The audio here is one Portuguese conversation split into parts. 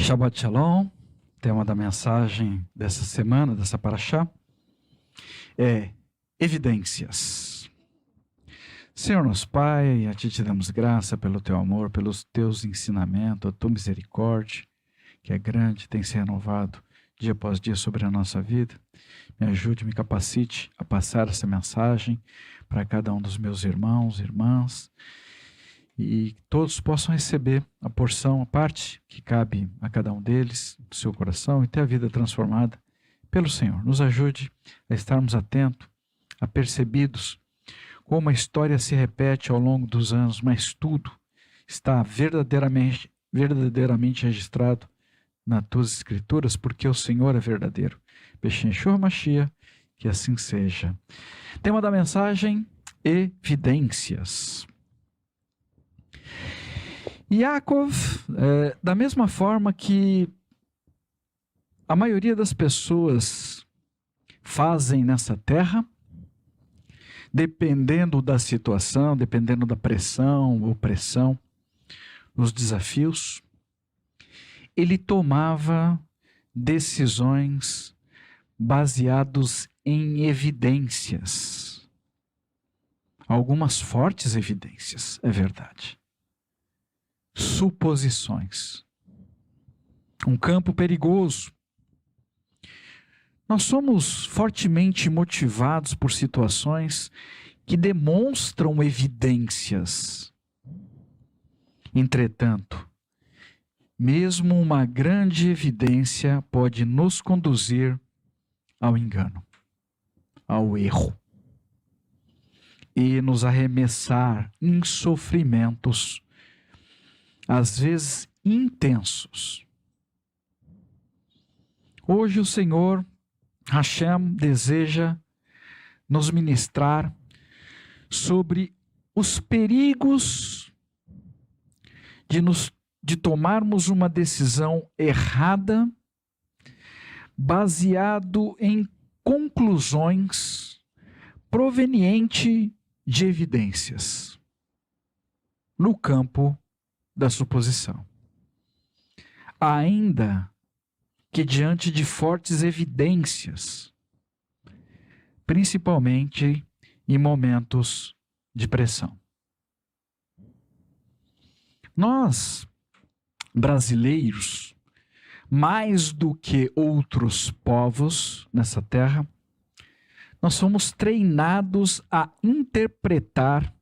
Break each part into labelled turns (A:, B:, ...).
A: Shabbat Shalom, tema da mensagem dessa semana, dessa paraxá, é evidências. Senhor nosso Pai, a Ti te damos graça pelo Teu amor, pelos Teus ensinamentos, a Tua misericórdia, que é grande, tem se renovado dia após dia sobre a nossa vida. Me ajude, me capacite a passar essa mensagem para cada um dos meus irmãos, irmãs, e todos possam receber a porção, a parte que cabe a cada um deles, do seu coração, e ter a vida transformada pelo Senhor. Nos ajude a estarmos atentos, apercebidos, como a história se repete ao longo dos anos, mas tudo está verdadeiramente registrado nas Tuas Escrituras, porque o Senhor é verdadeiro. Bechenshour Mashiach, que assim seja. Tema da mensagem, evidências. Yaakov, da mesma forma que a maioria das pessoas fazem nessa terra, dependendo da situação, dependendo da pressão, opressão, os desafios, ele tomava decisões baseadas em evidências. Algumas fortes evidências, é verdade. Suposições. Um campo perigoso. Nós somos fortemente motivados por situações que demonstram evidências. Entretanto, mesmo uma grande evidência pode nos conduzir ao engano, ao erro, e nos arremessar em sofrimentos, às vezes intensos. Hoje o Senhor Hashem deseja nos ministrar sobre os perigos de tomarmos uma decisão errada, baseado em conclusões provenientes de evidências no campo da suposição. Ainda que diante de fortes evidências, principalmente em momentos de pressão. Nós, brasileiros, mais do que outros povos nessa terra, nós somos treinados a interpretar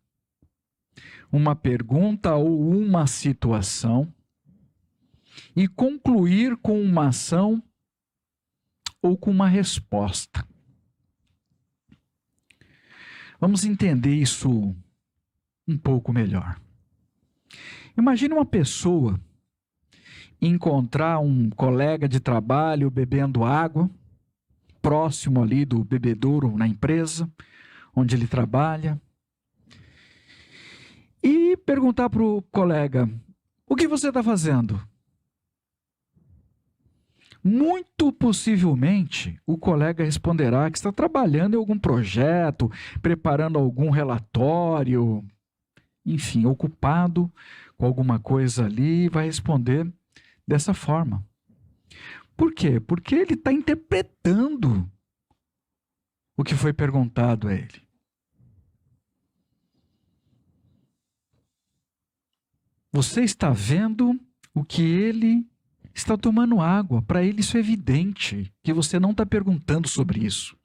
A: uma pergunta ou uma situação e concluir com uma ação ou com uma resposta. Vamos entender isso um pouco melhor. Imagine uma pessoa encontrar um colega de trabalho bebendo água, próximo ali do bebedouro na empresa onde ele trabalha, e perguntar para o colega: o que você está fazendo? Muito possivelmente o colega responderá que está trabalhando em algum projeto, preparando algum relatório, enfim, ocupado com alguma coisa ali, e vai responder dessa forma. Por quê? Porque ele está interpretando o que foi perguntado a ele. Você está vendo o que ele está tomando água. Para ele isso é evidente, que você não está perguntando sobre isso.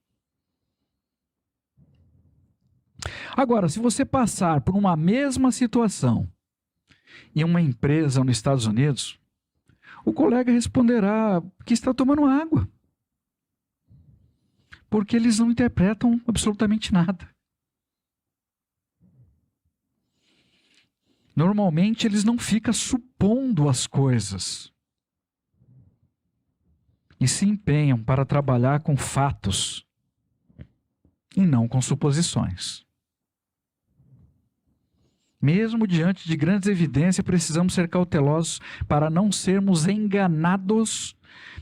A: Agora, se você passar por uma mesma situação em uma empresa nos Estados Unidos, o colega responderá que está tomando água. Porque eles não interpretam absolutamente nada. Normalmente eles não ficam supondo as coisas e se empenham para trabalhar com fatos e não com suposições. Mesmo diante de grandes evidências, precisamos ser cautelosos para não sermos enganados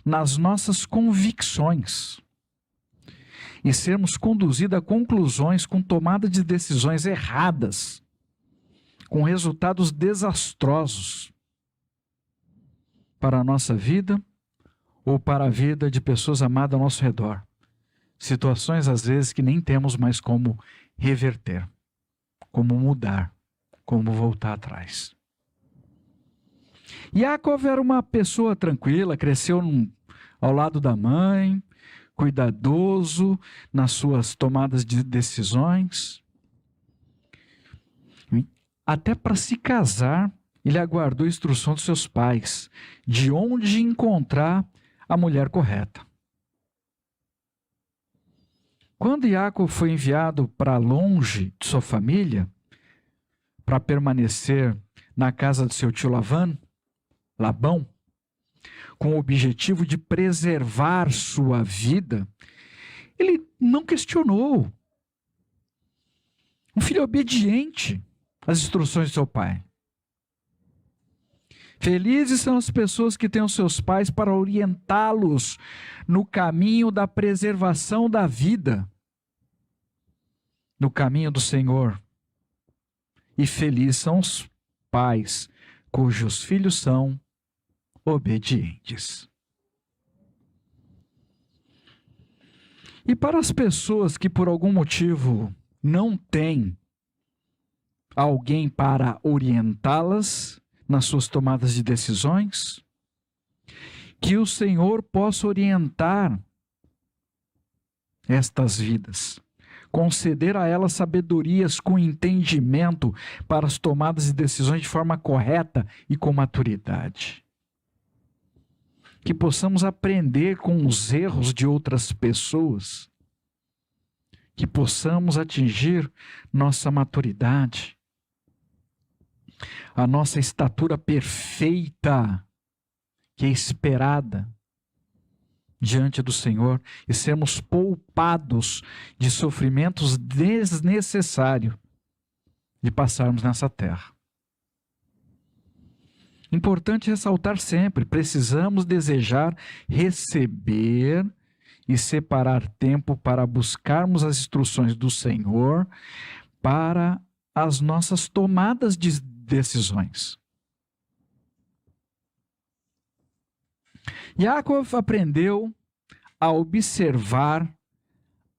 A: nas nossas convicções e sermos conduzidos a conclusões com tomada de decisões erradas, com resultados desastrosos. para a nossa vida ou para a vida de pessoas amadas ao nosso redor. Situações, às vezes, que nem temos mais como reverter, como mudar, como voltar atrás. Yaakov era uma pessoa tranquila, cresceu ao lado da mãe, cuidadoso nas suas tomadas de decisões. Até para se casar, ele aguardou a instrução dos seus pais, de onde encontrar a mulher correta. Quando Yaakov foi enviado para longe de sua família, para permanecer na casa do seu tio Labão, com o objetivo de preservar sua vida, ele não questionou. Um filho obediente às instruções de seu pai. Felizes são as pessoas que têm os seus pais para orientá-los no caminho da preservação da vida, no caminho do Senhor. E felizes são os pais cujos filhos são obedientes. E para as pessoas que por algum motivo não têm alguém para orientá-las nas suas tomadas de decisões, que o Senhor possa orientar estas vidas, conceder a elas sabedorias com entendimento para as tomadas de decisões de forma correta e com maturidade. Que possamos aprender com os erros de outras pessoas, que possamos atingir nossa maturidade, a nossa estatura perfeita, que é esperada diante do Senhor, e sermos poupados de sofrimentos desnecessários de passarmos nessa terra. Importante ressaltar sempre, precisamos desejar receber e separar tempo para buscarmos as instruções do Senhor para as nossas tomadas de decisões. Yaakov aprendeu a observar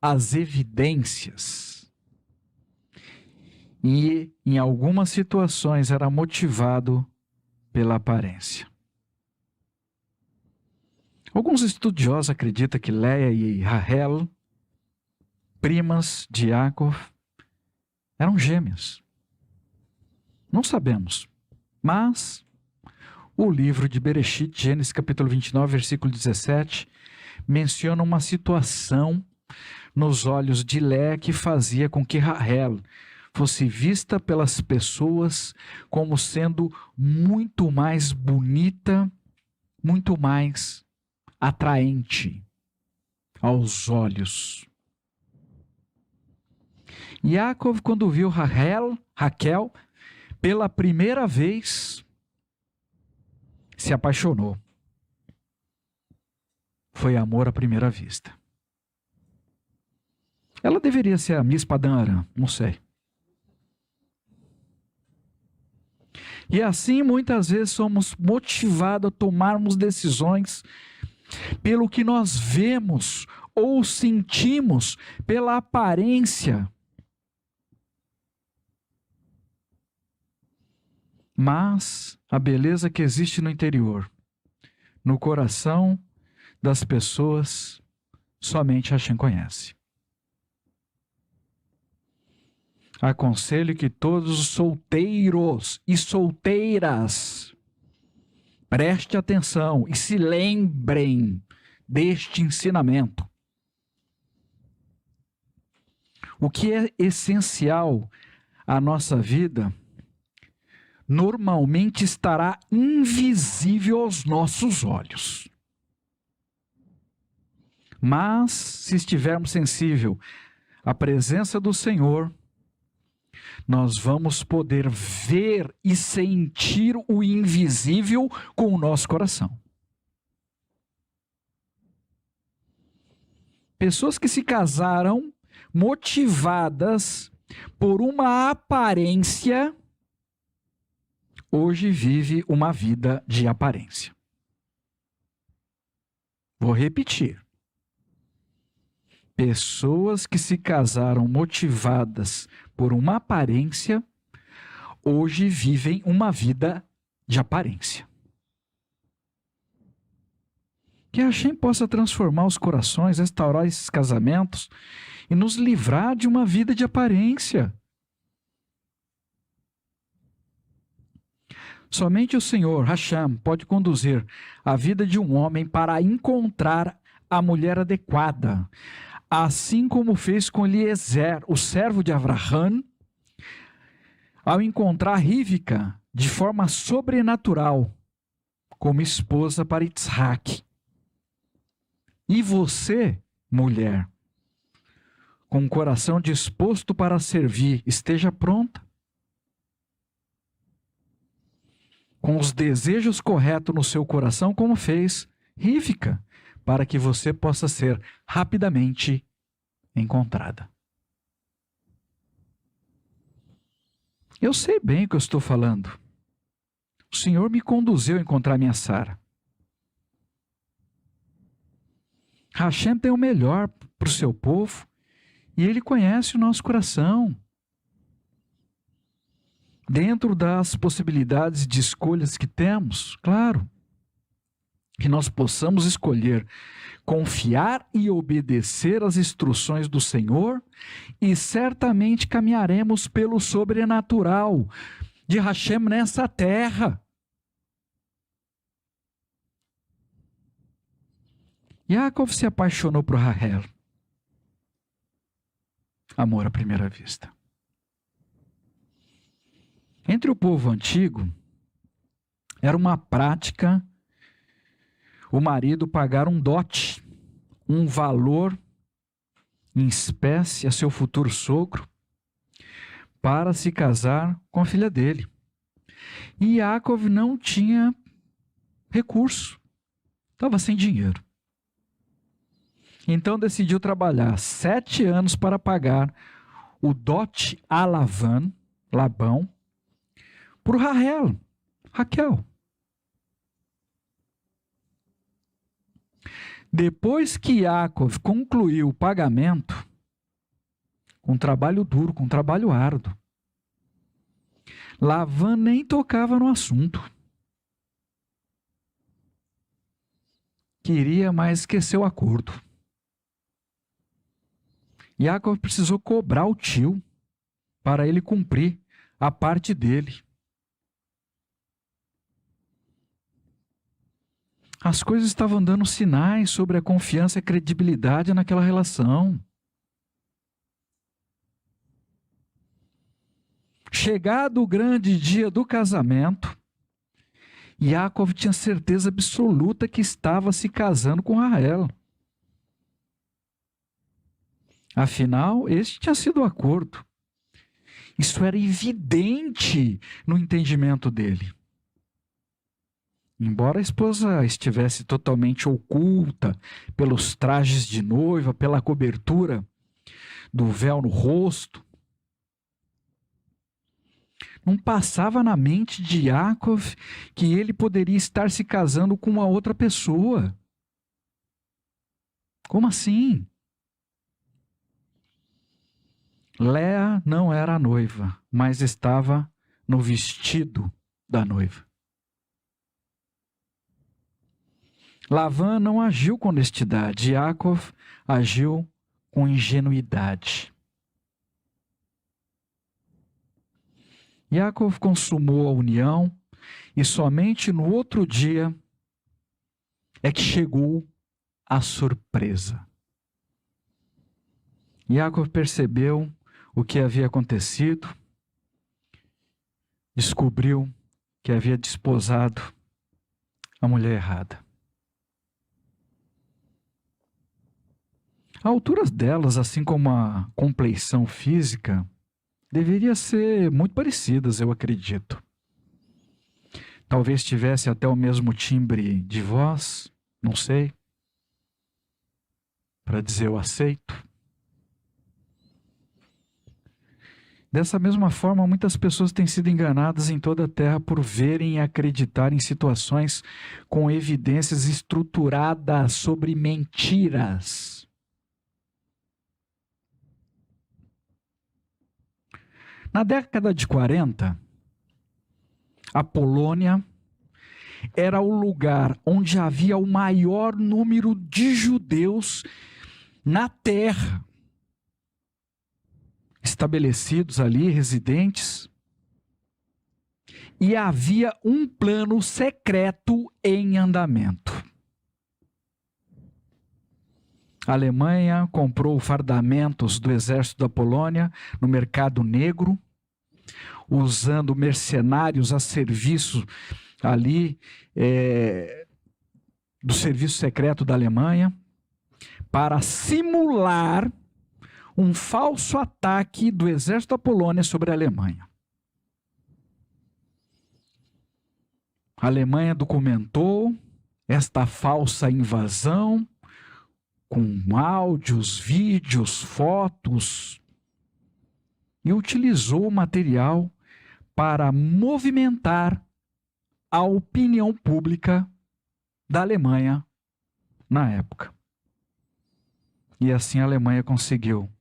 A: as evidências e, em algumas situações, era motivado pela aparência. Alguns estudiosos acreditam que Leia e Rahel, primas de Yaakov, eram gêmeas. Não sabemos, mas o livro de Bereshit, Gênesis capítulo 29, versículo 17, menciona uma situação nos olhos de Leia que fazia com que Rahel fosse vista pelas pessoas como sendo muito mais bonita, muito mais atraente aos olhos. Yaakov, quando viu Raquel, pela primeira vez, se apaixonou. Foi amor à primeira vista. Ela deveria ser a Miss Padã Aram, não sei. E assim, muitas vezes, somos motivados a tomarmos decisões pelo que nós vemos ou sentimos pela aparência. Mas a beleza que existe no interior, no coração das pessoas, somente Hashem conhece. Aconselho que todos os solteiros e solteiras prestem atenção e se lembrem deste ensinamento. O que é essencial à nossa vida normalmente estará invisível aos nossos olhos. Mas, se estivermos sensíveis à presença do Senhor, nós vamos poder ver e sentir o invisível com o nosso coração. Pessoas que se casaram motivadas por uma aparência, hoje vive uma vida de aparência. Vou repetir. Pessoas que se casaram motivadas por uma aparência, hoje vivem uma vida de aparência. Que Hashem possa transformar os corações, restaurar esses casamentos e nos livrar de uma vida de aparência. Somente o Senhor, Hashem, pode conduzir a vida de um homem para encontrar a mulher adequada, assim como fez com Eliezer, o servo de Avraham, ao encontrar Rivka de forma sobrenatural como esposa para Yitzhak. E você, mulher, com o coração disposto para servir, esteja pronta. Com os desejos corretos no seu coração, como fez Rivka, para que você possa ser rapidamente encontrada. Eu sei bem o que eu estou falando. O Senhor me conduziu a encontrar minha Sara. Hashem tem o melhor para o seu povo e Ele conhece o nosso coração. Dentro das possibilidades de escolhas que temos, claro, que nós possamos escolher confiar e obedecer às instruções do Senhor e certamente caminharemos pelo sobrenatural de Hashem nessa terra. Yaakov se apaixonou por Rahel. Amor à primeira vista. Entre o povo antigo, era uma prática o marido pagar um dote, um valor em espécie a seu futuro sogro, para se casar com a filha dele. E Yaakov não tinha recurso, estava sem dinheiro. Então decidiu trabalhar 7 anos para pagar o dote a Labão, por Raquel. Depois que Yaakov concluiu o pagamento, com um trabalho duro, com um trabalho árduo, Labão nem tocava no assunto. Queria, mas esqueceu o acordo. Yaakov precisou cobrar o tio para ele cumprir a parte dele. As coisas estavam dando sinais sobre a confiança e a credibilidade naquela relação. Chegado o grande dia do casamento, Yaakov tinha certeza absoluta que estava se casando com Rahel. Afinal, este tinha sido o acordo. Isso era evidente no entendimento dele. Embora a esposa estivesse totalmente oculta pelos trajes de noiva, pela cobertura do véu no rosto, não passava na mente de Yaakov que ele poderia estar se casando com uma outra pessoa. Como assim? Léa não era a noiva, mas estava no vestido da noiva. Labão não agiu com honestidade, Yaakov agiu com ingenuidade. Yaakov consumou a união e somente no outro dia é que chegou a surpresa. Yaakov percebeu o que havia acontecido, descobriu que havia desposado a mulher errada. A altura delas, assim como a compleição física, deveria ser muito parecidas, eu acredito. Talvez tivesse até o mesmo timbre de voz, não sei, para dizer eu aceito. Dessa mesma forma, muitas pessoas têm sido enganadas em toda a terra por verem e acreditar em situações com evidências estruturadas sobre mentiras. Na década de 40, a Polônia era o lugar onde havia o maior número de judeus na terra, estabelecidos ali, residentes, e havia um plano secreto em andamento. A Alemanha comprou fardamentos do exército da Polônia no mercado negro, usando mercenários a serviço ali do serviço secreto da Alemanha, para simular um falso ataque do exército da Polônia sobre a Alemanha. A Alemanha documentou esta falsa invasão com áudios, vídeos, fotos e utilizou o material para movimentar a opinião pública da Alemanha na época. E assim a Alemanha conseguiu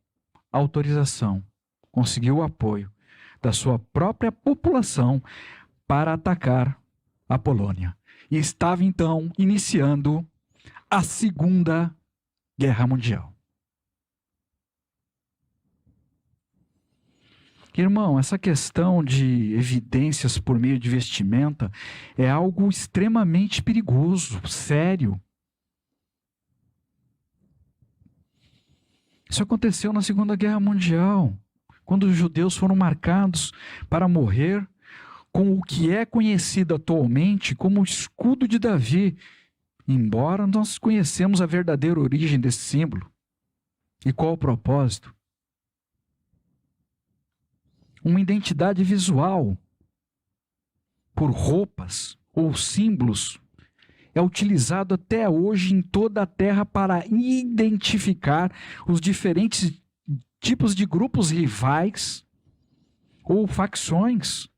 A: autorização, conseguiu o apoio da sua própria população para atacar a Polônia. E estava então iniciando a Segunda Guerra Mundial. Irmão, essa questão de evidências por meio de vestimenta é algo extremamente perigoso, sério. Isso aconteceu na Segunda Guerra Mundial, quando os judeus foram marcados para morrer com o que é conhecido atualmente como o escudo de Davi, embora nós conhecemos a verdadeira origem desse símbolo. E qual o propósito? Uma identidade visual por roupas ou símbolos é utilizado até hoje em toda a terra para identificar os diferentes tipos de grupos rivais ou facções.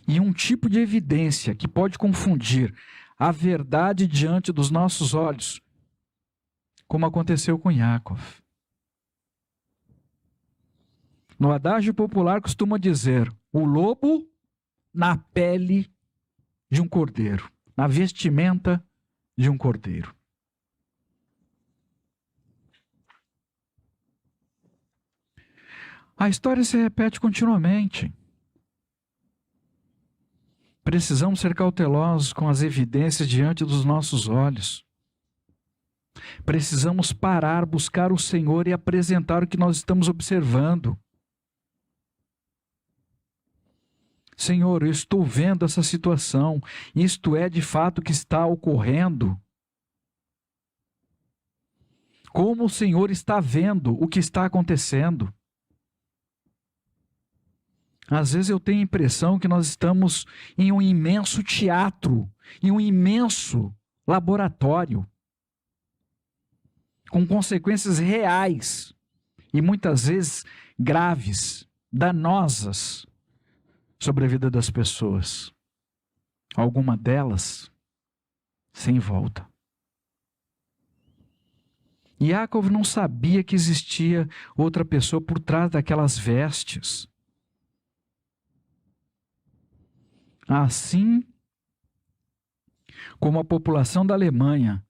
A: E um tipo de evidência que pode confundir a verdade diante dos nossos olhos, como aconteceu com Yaakov. No adágio popular costuma dizer, o lobo na pele de um cordeiro, na vestimenta de um cordeiro. A história se repete continuamente. Precisamos ser cautelosos com as evidências diante dos nossos olhos. Precisamos parar, buscar o Senhor e apresentar o que nós estamos observando. Senhor, eu estou vendo essa situação. Isto é de fato o que está ocorrendo. Como o Senhor está vendo o que está acontecendo? Às vezes eu tenho a impressão que nós estamos em um imenso teatro, em um imenso laboratório, com consequências reais e muitas vezes graves, danosas, sobre a vida das pessoas. Alguma delas sem volta. Yaakov não sabia que existia outra pessoa por trás daquelas vestes. Assim como a população da Alemanha,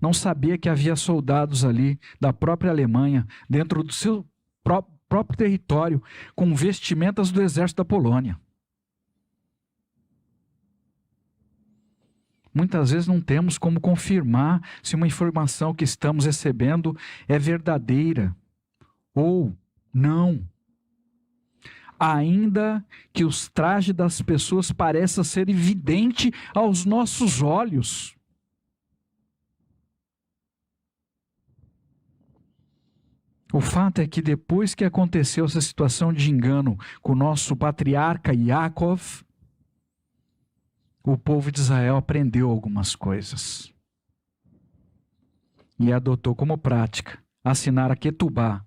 A: não sabia que havia soldados ali da própria Alemanha, dentro do seu próprio território, com vestimentas do exército da Polônia. Muitas vezes não temos como confirmar se uma informação que estamos recebendo é verdadeira ou não. Ainda que os trajes das pessoas pareçam ser evidente aos nossos olhos. O fato é que depois que aconteceu essa situação de engano com o nosso patriarca Yaakov, o povo de Israel aprendeu algumas coisas. E adotou como prática assinar a Ketubá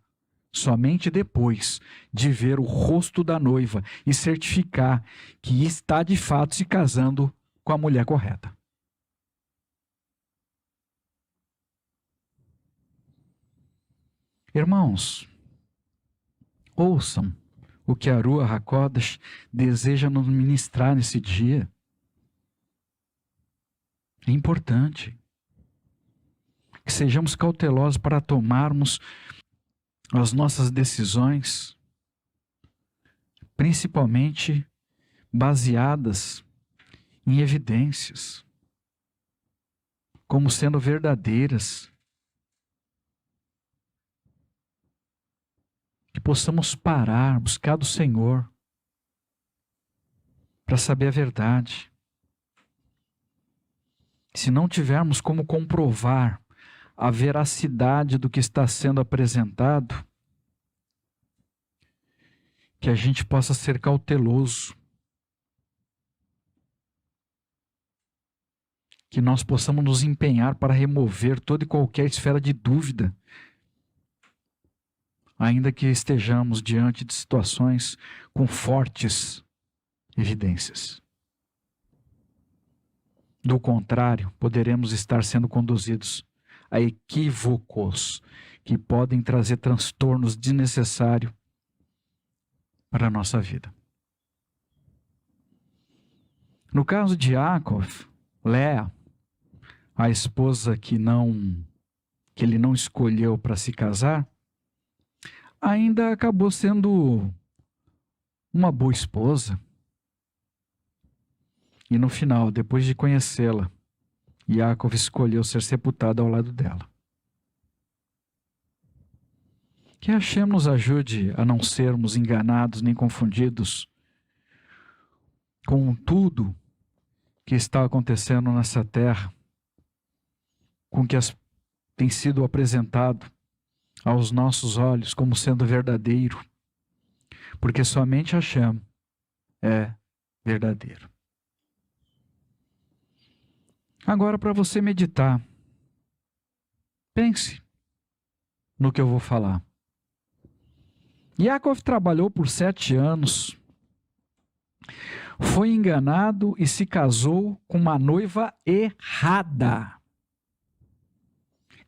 A: somente depois de ver o rosto da noiva e certificar que está de fato se casando com a mulher correta. Irmãos, ouçam o que a Ruach HaKodesh deseja nos ministrar nesse dia. É importante que sejamos cautelosos para tomarmos as nossas decisões, principalmente baseadas em evidências, como sendo verdadeiras. Que possamos parar, buscar do Senhor, para saber a verdade. Se não tivermos como comprovar a veracidade do que está sendo apresentado, que a gente possa ser cauteloso, que nós possamos nos empenhar para remover toda e qualquer esfera de dúvida, ainda que estejamos diante de situações com fortes evidências. Do contrário, poderemos estar sendo conduzidos a equívocos que podem trazer transtornos desnecessários para a nossa vida. No caso de Yaakov, Léa, a esposa que ele não escolheu para se casar, ainda acabou sendo uma boa esposa. E no final, depois de conhecê-la, Yaakov escolheu ser sepultado ao lado dela. Que Hashem nos ajude a não sermos enganados nem confundidos com tudo que está acontecendo nessa terra, com que tem sido apresentado aos nossos olhos como sendo verdadeiro, porque somente Hashem é verdadeiro. Agora, para você meditar, pense no que eu vou falar. Yaakov trabalhou por 7 anos, foi enganado e se casou com uma noiva errada.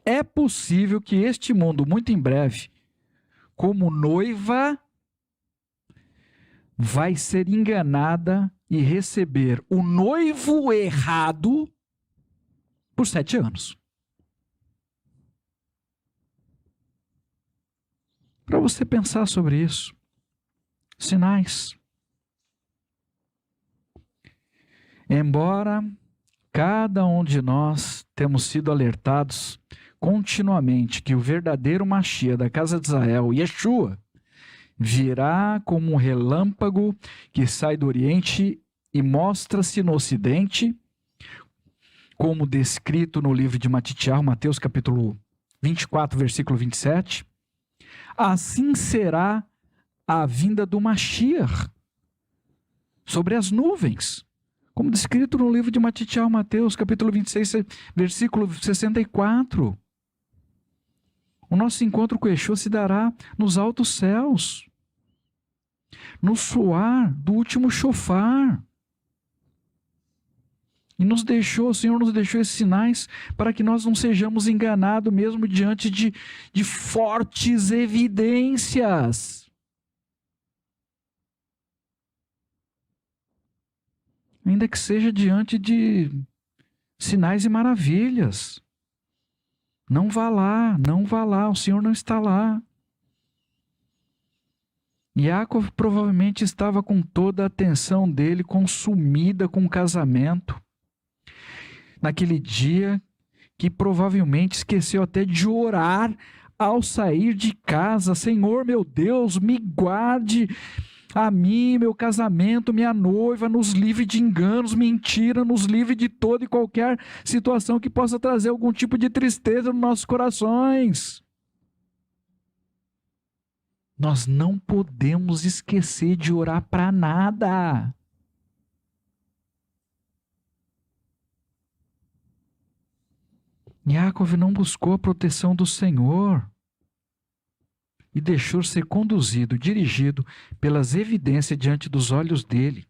A: É possível que este mundo, muito em breve, como noiva, vai ser enganada e receber o noivo errado por 7 anos. Para você pensar sobre isso. Sinais. Embora cada um de nós temos sido alertados continuamente que o verdadeiro Mashiach da casa de Israel, Yeshua, virá como um relâmpago que sai do Oriente e mostra-se no Ocidente, como descrito no livro de Matitiahu, Mateus capítulo 24, versículo 27, assim será a vinda do Mashiach sobre as nuvens, como descrito no livro de Matitiahu, Mateus capítulo 26, versículo 64. O nosso encontro com Yeshua se dará nos altos céus, no soar do último shofar. E o Senhor nos deixou esses sinais para que nós não sejamos enganados mesmo diante de fortes evidências. Ainda que seja diante de sinais e maravilhas. Não vá lá, o Senhor não está lá. Yaakov provavelmente estava com toda a atenção dele consumida com o casamento. Naquele dia que provavelmente esqueceu até de orar ao sair de casa. Senhor, meu Deus, me guarde a mim, meu casamento, minha noiva, nos livre de enganos, mentira, nos livre de toda e qualquer situação que possa trazer algum tipo de tristeza nos nossos corações. Nós não podemos esquecer de orar para nada. Yaakov não buscou a proteção do Senhor. e deixou ser conduzido, dirigido pelas evidências diante dos olhos dele.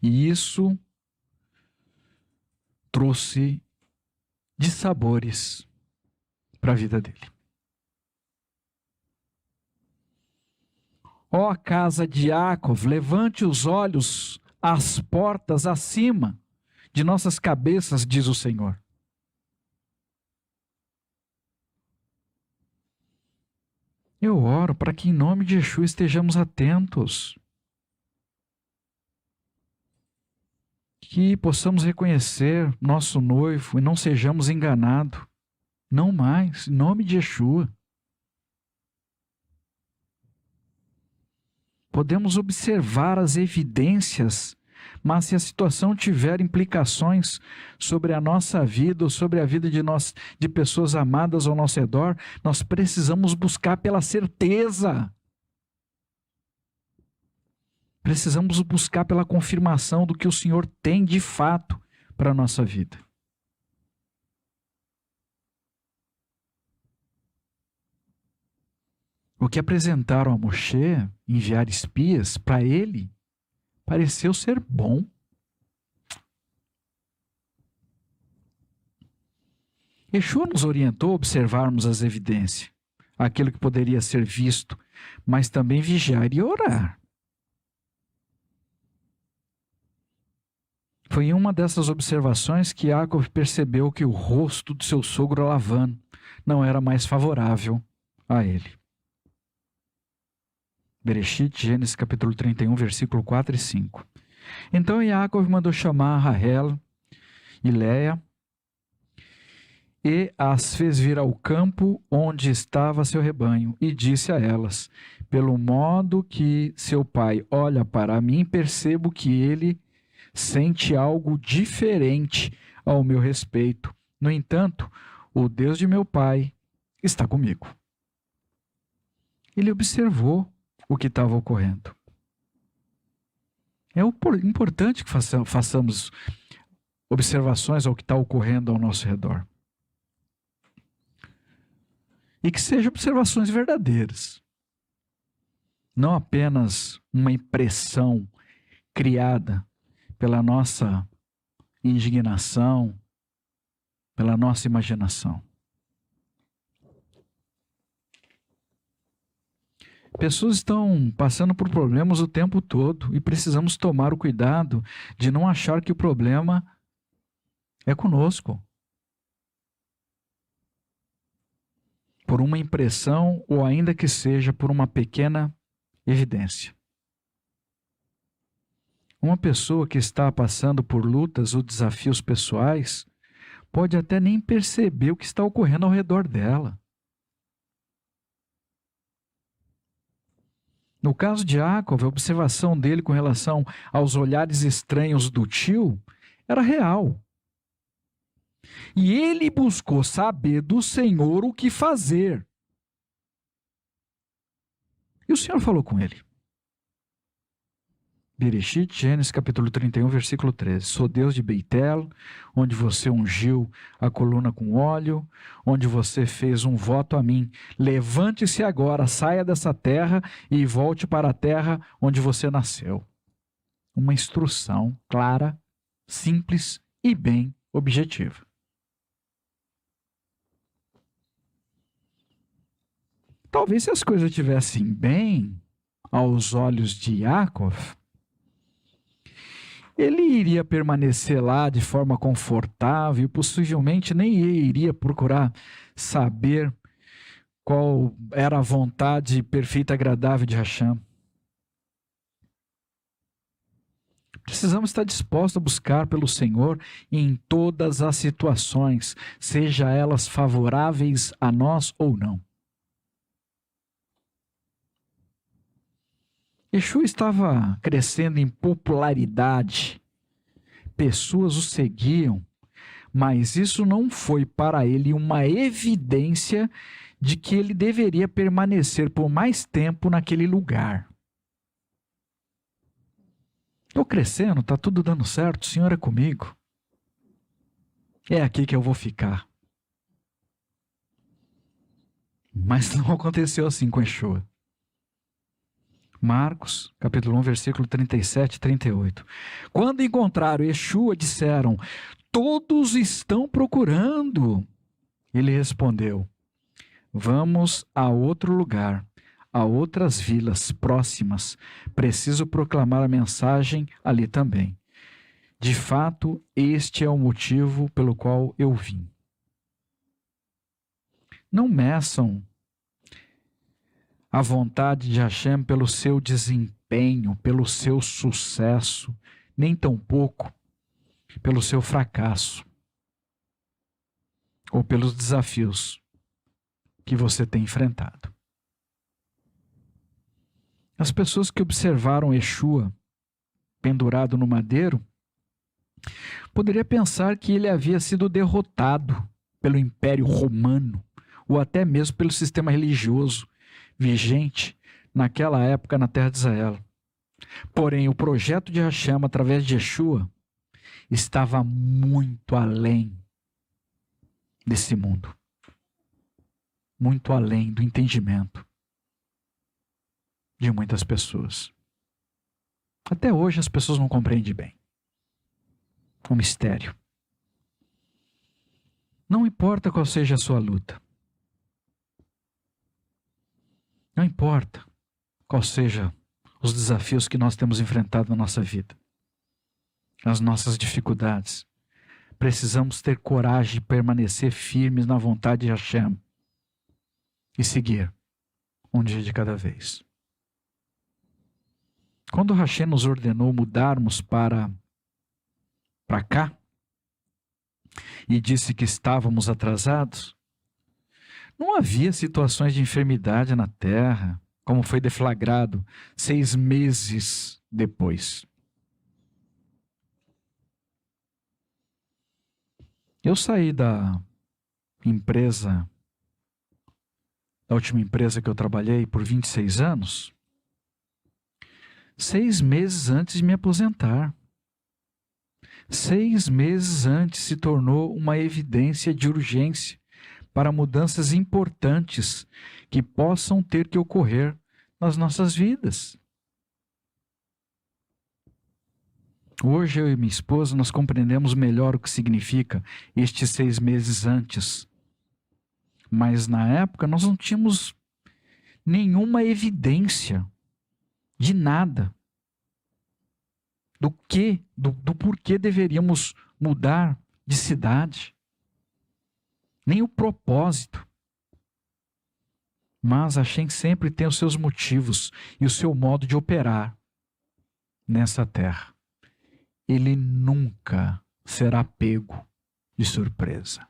A: E isso trouxe dissabores para a vida dele. Ó casa de Jacó, levante os olhos às portas acima de nossas cabeças, diz o Senhor. Eu oro para que em nome de Yeshua estejamos atentos. Que possamos reconhecer nosso noivo e não sejamos enganados. Não mais, em nome de Yeshua. Podemos observar as evidências, mas se a situação tiver implicações sobre a nossa vida ou sobre a vida de pessoas amadas ao nosso redor, nós precisamos buscar pela certeza. Precisamos buscar pela confirmação do que o Senhor tem de fato para a nossa vida. O que apresentaram a Moshe, enviar espias, para ele, pareceu ser bom. Yeshua nos orientou a observarmos as evidências, aquilo que poderia ser visto, mas também vigiar e orar. Foi em uma dessas observações que Jacob percebeu que o rosto do seu sogro Lavan não era mais favorável a ele. Bereshit, Gênesis capítulo 31, versículo 4 e 5. Então Jacob mandou chamar Rahel e Leia e as fez vir ao campo onde estava seu rebanho e disse a elas: pelo modo que seu pai olha para mim, percebo que ele sente algo diferente ao meu respeito. No entanto, o Deus de meu pai está comigo. Ele observou o que estava ocorrendo. É importante que façamos observações ao que está ocorrendo ao nosso redor. E que sejam observações verdadeiras. Não apenas uma impressão criada pela nossa indignação, pela nossa imaginação. Pessoas estão passando por problemas o tempo todo e precisamos tomar o cuidado de não achar que o problema é conosco. Por uma impressão ou ainda que seja por uma pequena evidência. Uma pessoa que está passando por lutas ou desafios pessoais pode até nem perceber o que está ocorrendo ao redor dela. No caso de Jacob, a observação dele com relação aos olhares estranhos do tio era real. E ele buscou saber do Senhor o que fazer. E o Senhor falou com ele. Bereshit, Gênesis capítulo 31, versículo 13. Sou Deus de Beitel, onde você ungiu a coluna com óleo, onde você fez um voto a mim. Levante-se agora, saia dessa terra e volte para a terra onde você nasceu. Uma instrução clara, simples e bem objetiva. Talvez se as coisas estivessem bem aos olhos de Jacob, ele iria permanecer lá de forma confortável e possivelmente nem iria procurar saber qual era a vontade perfeita e agradável de Hashem. Precisamos estar dispostos a buscar pelo Senhor em todas as situações, seja elas favoráveis a nós ou não. Yeshua estava crescendo em popularidade, pessoas o seguiam, mas isso não foi para ele uma evidência de que ele deveria permanecer por mais tempo naquele lugar. Estou crescendo, está tudo dando certo, o Senhor é comigo. É aqui que eu vou ficar. Mas não aconteceu assim com Yeshua. Marcos, capítulo 1, versículo 37 e 38. Quando encontraram Yeshua, disseram: todos estão procurando. Ele respondeu: vamos a outro lugar, a outras vilas próximas. Preciso proclamar a mensagem ali também. De fato, este é o motivo pelo qual eu vim. Não meçam a vontade de Hashem pelo seu desempenho, pelo seu sucesso, nem tampouco pelo seu fracasso ou pelos desafios que você tem enfrentado. As pessoas que observaram Yeshua pendurado no madeiro poderiam pensar que ele havia sido derrotado pelo Império Romano ou até mesmo pelo sistema religioso vigente naquela época na terra de Israel. Porém, o projeto de Hashem através de Yeshua estava muito além desse mundo, muito além do entendimento de muitas pessoas. Até hoje as pessoas não compreendem bem o mistério. Não importa qual seja a sua luta, não importa qual seja os desafios que nós temos enfrentado na nossa vida, as nossas dificuldades, precisamos ter coragem de permanecer firmes na vontade de Hashem e seguir um dia de cada vez. Quando Hashem nos ordenou mudarmos para cá e disse que estávamos atrasados, não havia situações de enfermidade na terra, como foi deflagrado 6 meses depois. Eu saí da última empresa que eu trabalhei por 26 anos, 6 meses antes de me aposentar. 6 meses antes se tornou uma evidência de urgência para mudanças importantes que possam ter que ocorrer nas nossas vidas. Hoje eu e minha esposa nós compreendemos melhor o que significa estes 6 meses antes. Mas na época nós não tínhamos nenhuma evidência de nada. Do porquê deveríamos mudar de cidade. Nem o propósito. Mas Hashem sempre tem os seus motivos e o seu modo de operar nessa terra. Ele nunca será pego de surpresa.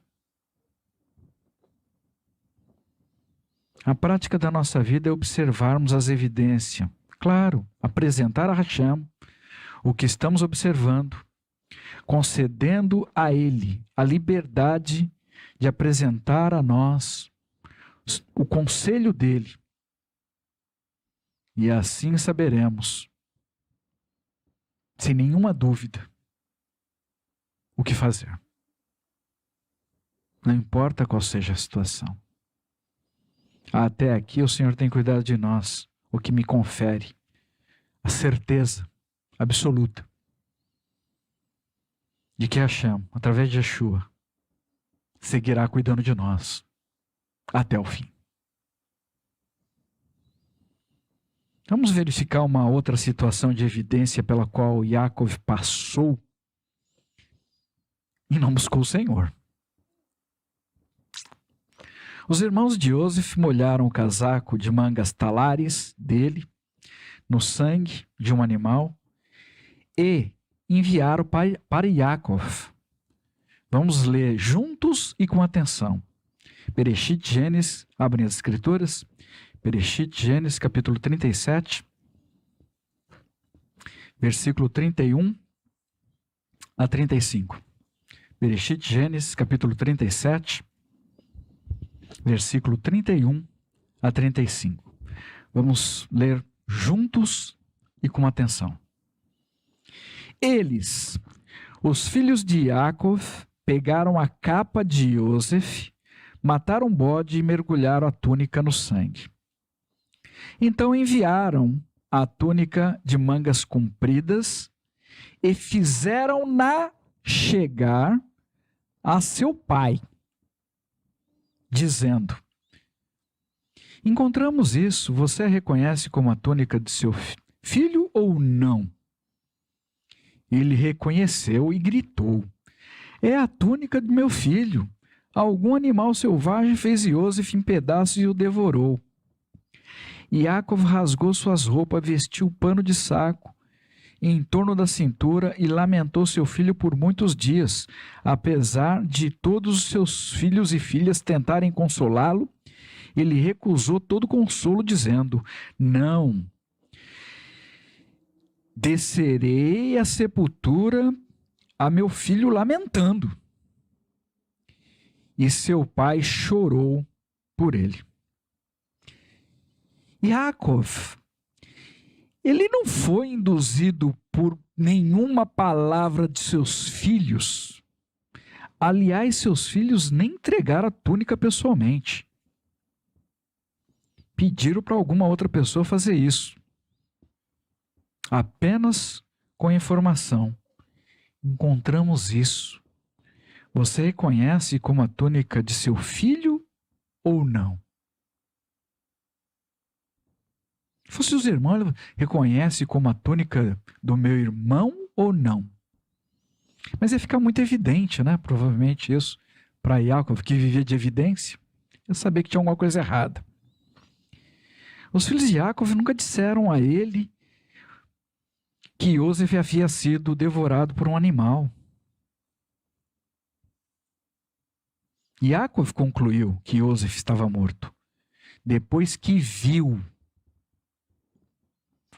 A: A prática da nossa vida é observarmos as evidências. Claro, apresentar a Hashem o que estamos observando, concedendo a Ele a liberdade de apresentar a nós o conselho dele. E assim saberemos, sem nenhuma dúvida, o que fazer. Não importa qual seja a situação. Até aqui o Senhor tem cuidado de nós, o que me confere a certeza absoluta de que Hashem, através de Yeshua, seguirá cuidando de nós até o fim. Vamos verificar uma outra situação de evidência pela qual Yaakov passou e não buscou o Senhor. Os irmãos de Yosef molharam o casaco de mangas talares dele no sangue de um animal e enviaram para Yaakov. Vamos ler juntos e com atenção. Bereshit, Gênesis, abrem as escrituras. Bereshit, Gênesis, capítulo 37, versículo 31 a 35. Bereshit, Gênesis, capítulo 37, versículo 31 a 35. Vamos ler juntos e com atenção. Eles, os filhos de Yaakov, pegaram a capa de Yosef, mataram um bode e mergulharam a túnica no sangue. Então enviaram a túnica de mangas compridas e fizeram-na chegar a seu pai, dizendo: encontramos isso, você a reconhece como a túnica de seu filho ou não? Ele reconheceu e gritou: é a túnica de meu filho. Algum animal selvagem fez Iosef em pedaços e o devorou. Yaakov rasgou suas roupas, vestiu pano de saco em torno da cintura e lamentou seu filho por muitos dias. Apesar de todos os seus filhos e filhas tentarem consolá-lo, ele recusou todo consolo, dizendo: não, descerei à sepultura a meu filho lamentando. E seu pai chorou por ele. Yaakov, ele não foi induzido por nenhuma palavra de seus filhos. Aliás, seus filhos nem entregaram a túnica pessoalmente. Pediram para alguma outra pessoa fazer isso. Apenas com informação. Encontramos isso. Você reconhece como a túnica de seu filho ou não? Se fosse os irmãos, ele reconhece como a túnica do meu irmão ou não? Mas ia ficar muito evidente, né? Provavelmente isso, para Yaakov, que vivia de evidência, ia saber que tinha alguma coisa errada. Os filhos de Yaakov nunca disseram a ele que Iosef havia sido devorado por um animal. Yaakov concluiu que Iosef estava morto depois que viu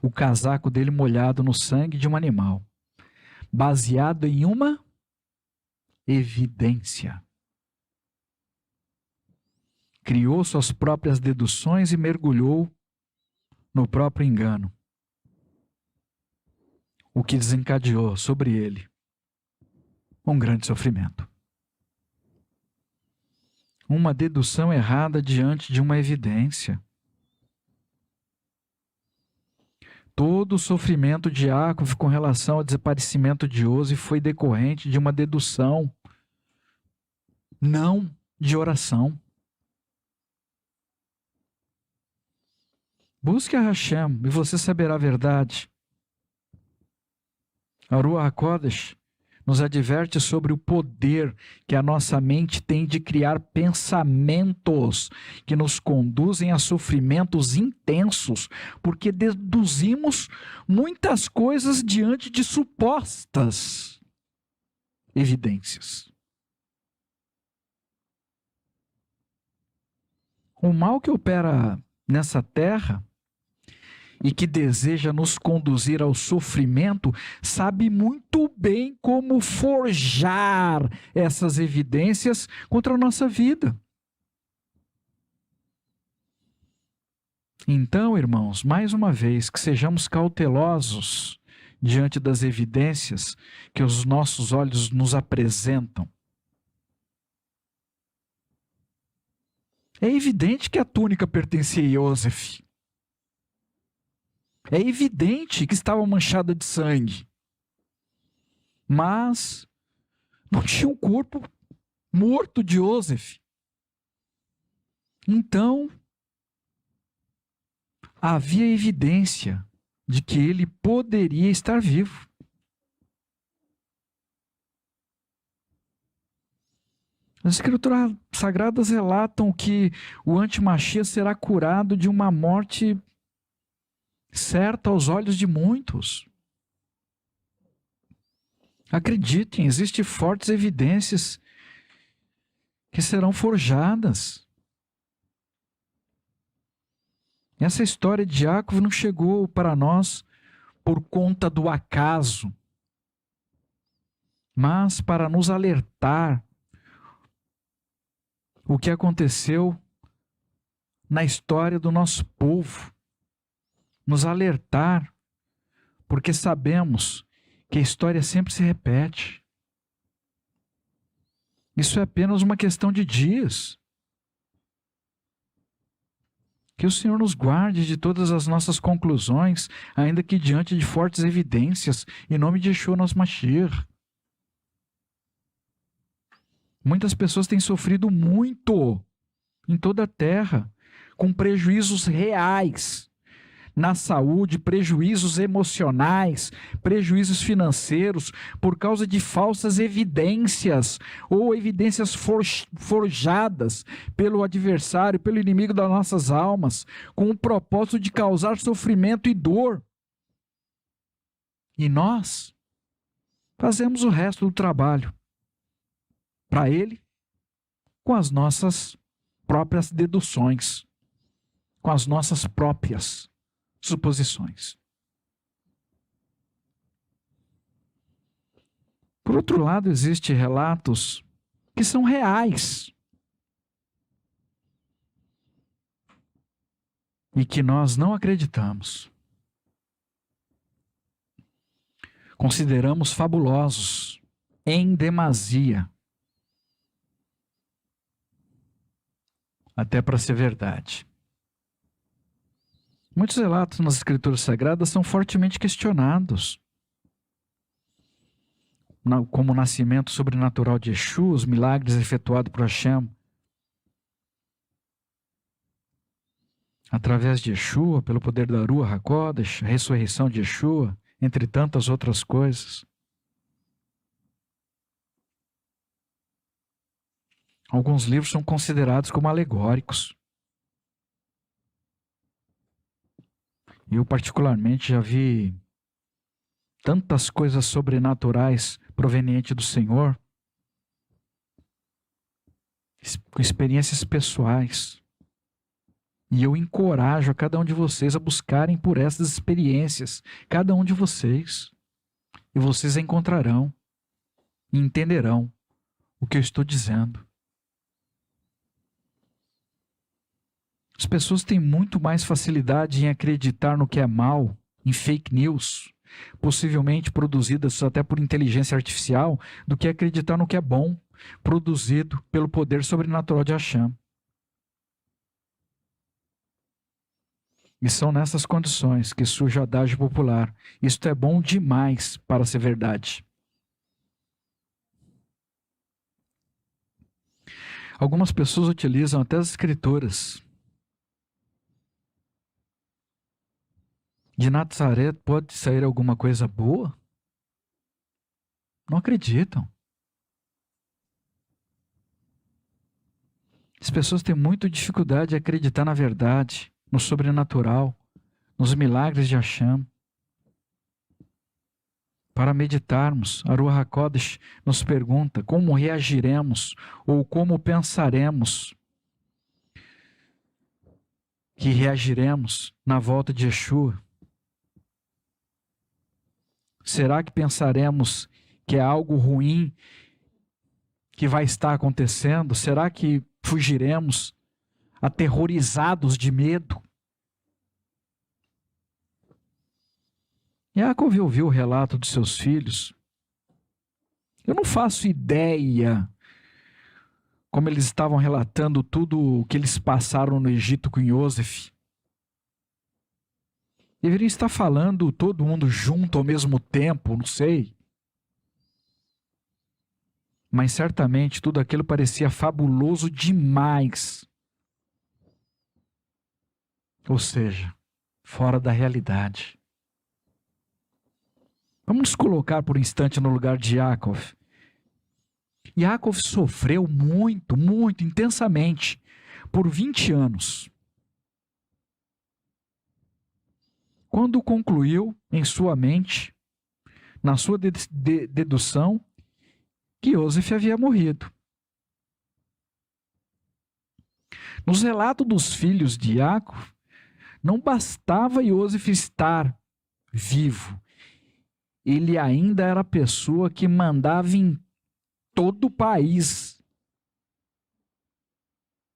A: o casaco dele molhado no sangue de um animal, baseado em uma evidência. Criou suas próprias deduções e mergulhou no próprio engano, o que desencadeou sobre ele um grande sofrimento. Uma dedução errada diante de uma evidência. Todo o sofrimento de Yaakov com relação ao desaparecimento de Iosef foi decorrente de uma dedução, não de oração. Busque a Hashem e você saberá a verdade. A Ruach HaKodesh nos adverte sobre o poder que a nossa mente tem de criar pensamentos que nos conduzem a sofrimentos intensos, porque deduzimos muitas coisas diante de supostas evidências. O mal que opera nessa terra e que deseja nos conduzir ao sofrimento, sabe muito bem como forjar essas evidências contra a nossa vida. Então, irmãos, mais uma vez, que sejamos cautelosos diante das evidências que os nossos olhos nos apresentam. É evidente que a túnica pertencia a Iosef. É evidente que estava manchada de sangue. Mas não tinha um corpo morto de Iosef. Então, havia evidência de que ele poderia estar vivo. As Escrituras Sagradas relatam que o anti-Mashiach será curado de uma morte certa aos olhos de muitos. Acreditem, existem fortes evidências que serão forjadas. Essa história de Yaakov não chegou para nós por conta do acaso, mas para nos alertar o que aconteceu na história do nosso povo. Nos alertar, porque sabemos que a história sempre se repete. Isso é apenas uma questão de dias. Que o Senhor nos guarde de todas as nossas conclusões, ainda que diante de fortes evidências, em nome de Yeshua, nosso Mashiach. Muitas pessoas têm sofrido muito em toda a terra, com prejuízos reais na saúde, prejuízos emocionais, prejuízos financeiros, por causa de falsas evidências ou evidências forjadas pelo adversário, pelo inimigo das nossas almas, com o propósito de causar sofrimento e dor. E nós fazemos o resto do trabalho para ele com as nossas próprias deduções, com as nossas próprias suposições. Por outro lado, existem relatos que são reais e que nós não acreditamos. Consideramos fabulosos em demasia, até para ser verdade. Muitos relatos nas Escrituras Sagradas são fortemente questionados, como o nascimento sobrenatural de Yeshua, os milagres efetuados por Hashem através de Yeshua, pelo poder da Ruach HaKodesh, a ressurreição de Yeshua, entre tantas outras coisas. Alguns livros são considerados como alegóricos. Eu particularmente já vi tantas coisas sobrenaturais provenientes do Senhor, com experiências pessoais. E eu encorajo a cada um de vocês a buscarem por essas experiências, cada um de vocês. E vocês encontrarão e entenderão o que eu estou dizendo. As pessoas têm muito mais facilidade em acreditar no que é mal, em fake news, possivelmente produzidas até por inteligência artificial, do que acreditar no que é bom, produzido pelo poder sobrenatural de Hashem. E são nessas condições que surge o adágio popular: isto é bom demais para ser verdade. Algumas pessoas utilizam até as escrituras. De Nazaré pode sair alguma coisa boa? Não acreditam. As pessoas têm muita dificuldade de acreditar na verdade, no sobrenatural, nos milagres de Hashem. Para meditarmos, a Ruach HaKodesh nos pergunta como reagiremos ou como pensaremos que reagiremos na volta de Yeshua. Será que pensaremos que é algo ruim que vai estar acontecendo? Será que fugiremos aterrorizados de medo? Yaakov ouviu o relato dos seus filhos. Eu não faço ideia como eles estavam relatando tudo o que eles passaram no Egito com Yosef. Deveriam estar falando todo mundo junto ao mesmo tempo, não sei. Mas certamente tudo aquilo parecia fabuloso demais. Ou seja, fora da realidade. Vamos nos colocar por um instante no lugar de Yaakov. Yaakov sofreu muito, muito intensamente por 20 anos. Quando concluiu em sua mente, na sua dedução, que Yosef havia morrido. Nos relatos dos filhos de Yaakov, não bastava Yosef estar vivo. Ele ainda era a pessoa que mandava em todo o país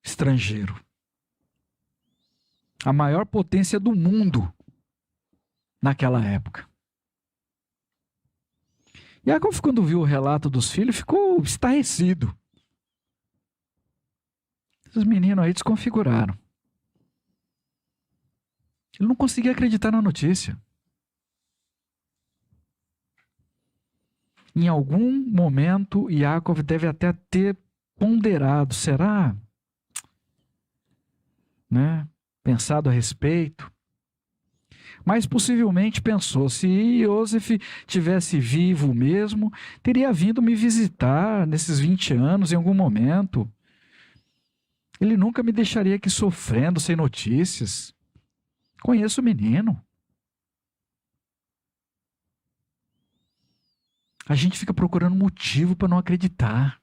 A: estrangeiro. A maior potência do mundo naquela época. Yaakov, quando viu o relato dos filhos, ficou estarrecido. Esses meninos aí desconfiguraram. Ele não conseguia acreditar na notícia. Em algum momento, Yaakov deve até ter ponderado, será? Pensado a respeito. Mas possivelmente pensou, se Yosef tivesse vivo mesmo, teria vindo me visitar nesses 20 anos em algum momento. Ele nunca me deixaria aqui sofrendo, sem notícias. Conheço o menino. A gente fica procurando motivo para não acreditar.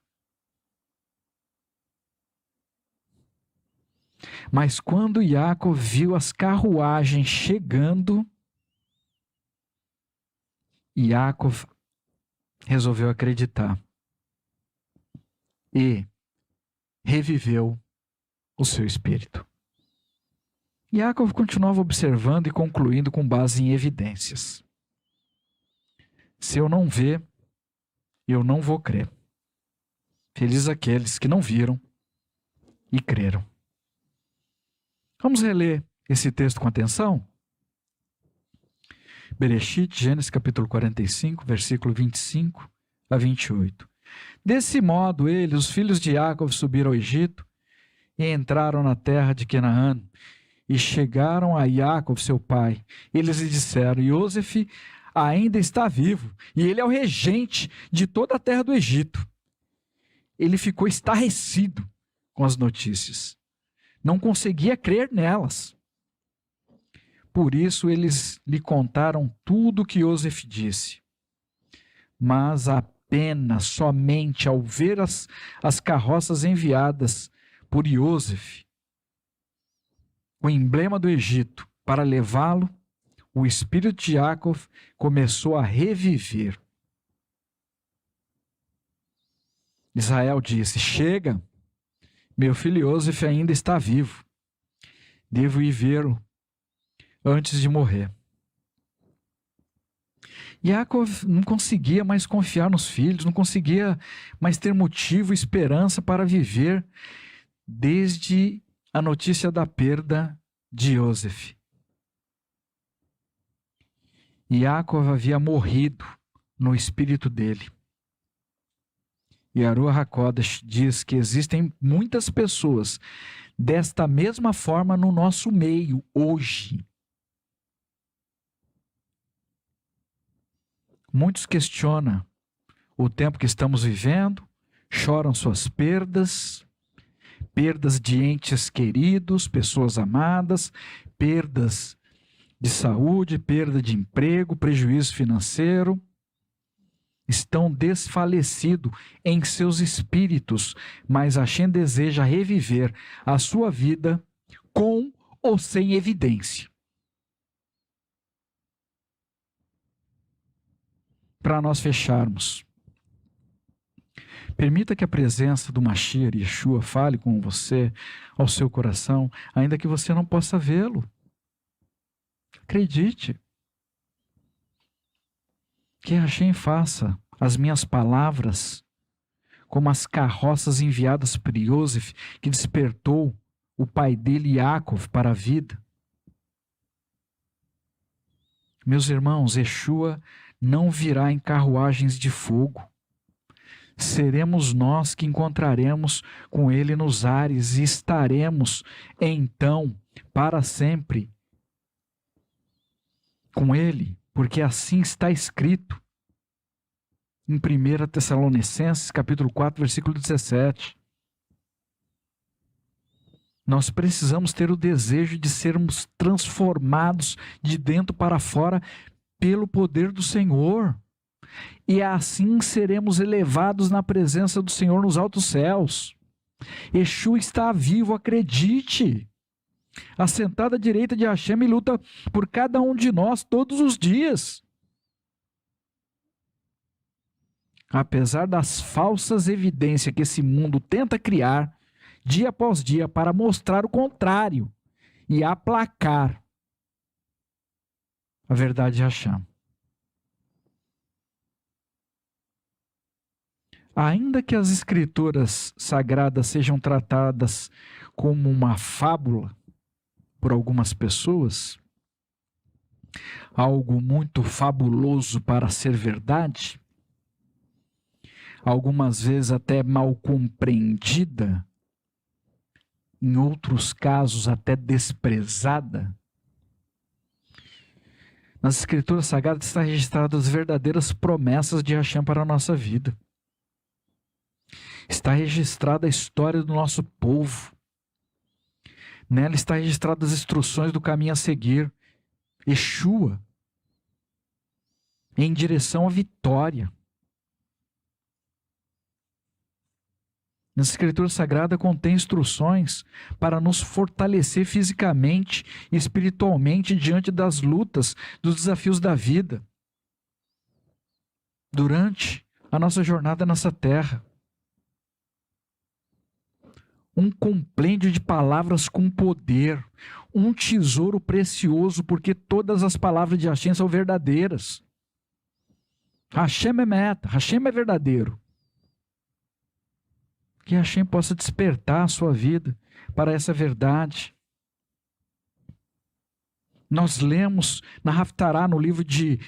A: Mas quando Yaakov viu as carruagens chegando, Yaakov resolveu acreditar e reviveu o seu espírito. Yaakov continuava observando e concluindo com base em evidências. Se eu não ver, eu não vou crer. Felizes aqueles que não viram e creram. Vamos reler esse texto com atenção? Bereshit, Gênesis capítulo 45, versículo 25 a 28. Desse modo, eles, os filhos de Yaakov, subiram ao Egito e entraram na terra de Canaã e chegaram a Yaakov, seu pai. Eles lhe disseram, Yosef ainda está vivo e ele é o regente de toda a terra do Egito. Ele ficou estarrecido com as notícias. Não conseguia crer nelas. Por isso eles lhe contaram tudo o que Yosef disse. Mas apenas, somente ao ver as carroças enviadas por Yosef, o emblema do Egito, para levá-lo, o espírito de Yaakov começou a reviver. Israel disse, chega, meu filho Yosef ainda está vivo. Devo ir vê-lo antes de morrer. Yaakov não conseguia mais confiar nos filhos, não conseguia mais ter motivo e esperança para viver desde a notícia da perda de Yosef. Yaakov havia morrido no espírito dele. E a Ruach HaKodesh diz que existem muitas pessoas desta mesma forma no nosso meio hoje. Muitos questionam o tempo que estamos vivendo, choram suas perdas, perdas de entes queridos, pessoas amadas, perdas de saúde, perda de emprego, prejuízo financeiro. Estão desfalecidos em seus espíritos, mas Hashem deseja reviver a sua vida com ou sem evidência. Para nós fecharmos, permita que a presença do Mashiach Yeshua fale com você, ao seu coração, ainda que você não possa vê-lo. Acredite. Que Hashem faça as minhas palavras como as carroças enviadas por Yosef, que despertou o pai dele, Yaakov, para a vida. Meus irmãos, Yeshua não virá em carruagens de fogo. Seremos nós que encontraremos com ele nos ares e estaremos, então, para sempre com ele, porque assim está escrito em 1 Tessalonicenses, capítulo 4, versículo 17. Nós precisamos ter o desejo de sermos transformados de dentro para fora pelo poder do Senhor. E assim seremos elevados na presença do Senhor nos altos céus. Yeshua está vivo, acredite. Assentado à direita de Hashem e luta por cada um de nós todos os dias. Apesar das falsas evidências que esse mundo tenta criar, dia após dia, para mostrar o contrário e aplacar a verdade de Hashem. Ainda que as escrituras sagradas sejam tratadas como uma fábula por algumas pessoas, algo muito fabuloso para ser verdade, algumas vezes até mal compreendida, em outros casos até desprezada. Nas Escrituras Sagradas estão registradas as verdadeiras promessas de Hashem para a nossa vida. Está registrada a história do nosso povo. Nela está registradas as instruções do caminho a seguir. Yeshua, em direção à vitória. Nas Escrituras Sagradas contém instruções para nos fortalecer fisicamente e espiritualmente diante das lutas, dos desafios da vida, durante a nossa jornada nessa terra. Um compêndio de palavras com poder, um tesouro precioso, porque todas as palavras de Hashem são verdadeiras. Hashem é meta, Hashem é verdadeiro. Que Hashem possa despertar a sua vida para essa verdade. Nós lemos na Haftará, no livro de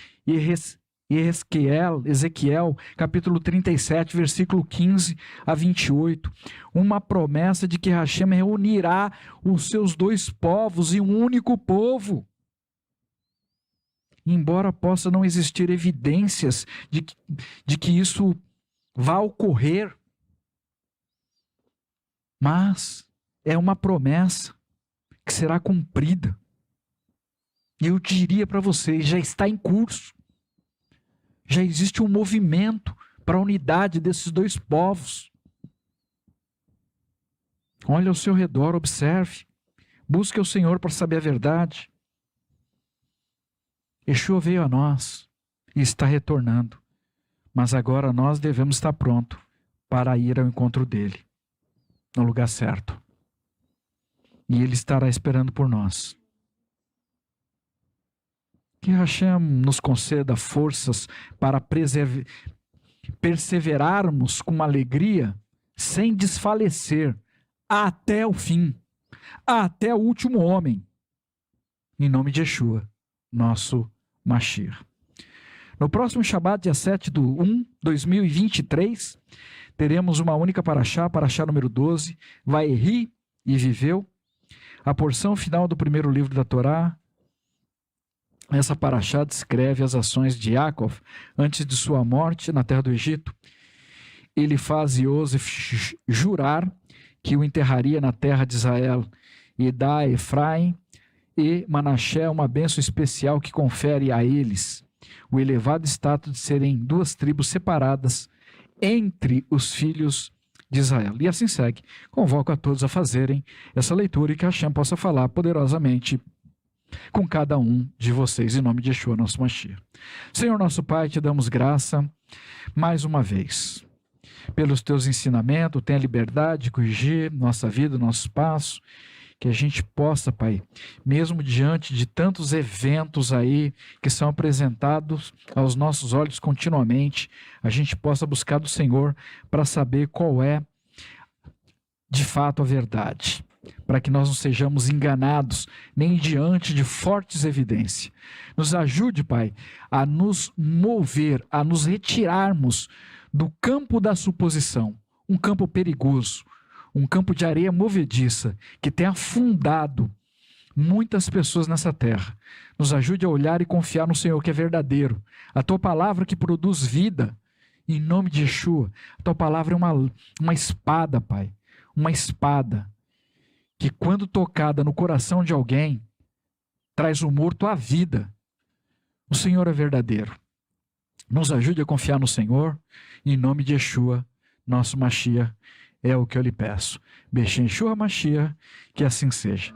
A: Ezequiel, capítulo 37, versículo 15 a 28, uma promessa de que Hashem reunirá os seus dois povos em um único povo. Embora possa não existir evidências de que isso vá ocorrer, mas é uma promessa que será cumprida. E eu diria para vocês, já está em curso. Já existe um movimento para a unidade desses dois povos. Olhe ao seu redor, observe. Busque o Senhor para saber a verdade. Yeshua veio a nós e está retornando. Mas agora nós devemos estar prontos para ir ao encontro dele, no lugar certo. E ele estará esperando por nós. Que Hashem nos conceda forças para perseverarmos com alegria, sem desfalecer, até o fim, até o último homem. Em nome de Yeshua, nosso Mashiach. No próximo Shabat, dia 7/1/2023, teremos uma única paraxá, paraxá número 12, Vayehi e viveu, a porção final do primeiro livro da Torá. Essa paraxá descreve as ações de Yaakov antes de sua morte na terra do Egito. Ele faz Yosef jurar que o enterraria na terra de Israel e dá a Efraim e Manassé uma bênção especial que confere a eles o elevado status de serem duas tribos separadas entre os filhos de Israel. E assim segue. Convoco a todos a fazerem essa leitura e que Hashem possa falar poderosamente com cada um de vocês, em nome de Yeshua, nosso Mashiach. Senhor nosso Pai, te damos graça mais uma vez pelos teus ensinamentos. Tenha liberdade de corrigir nossa vida, nosso passo, que a gente possa, Pai, mesmo diante de tantos eventos aí que são apresentados aos nossos olhos continuamente, a gente possa buscar do Senhor para saber qual é de fato a verdade, para que nós não sejamos enganados nem diante de fortes evidências. Nos ajude, Pai, a nos mover, a nos retirarmos do campo da suposição, um campo perigoso, um campo de areia movediça que tem afundado muitas pessoas nessa terra. Nos ajude a olhar e confiar no Senhor que é verdadeiro, a tua palavra que produz vida, em nome de Yeshua. A tua palavra é uma espada, Pai, uma espada que, quando tocada no coração de alguém, traz o morto à vida. O Senhor é verdadeiro. Nos ajude a confiar no Senhor, em nome de Yeshua, nosso Mashiach, é o que eu lhe peço. Beshem Yeshua Mashiach, que assim seja.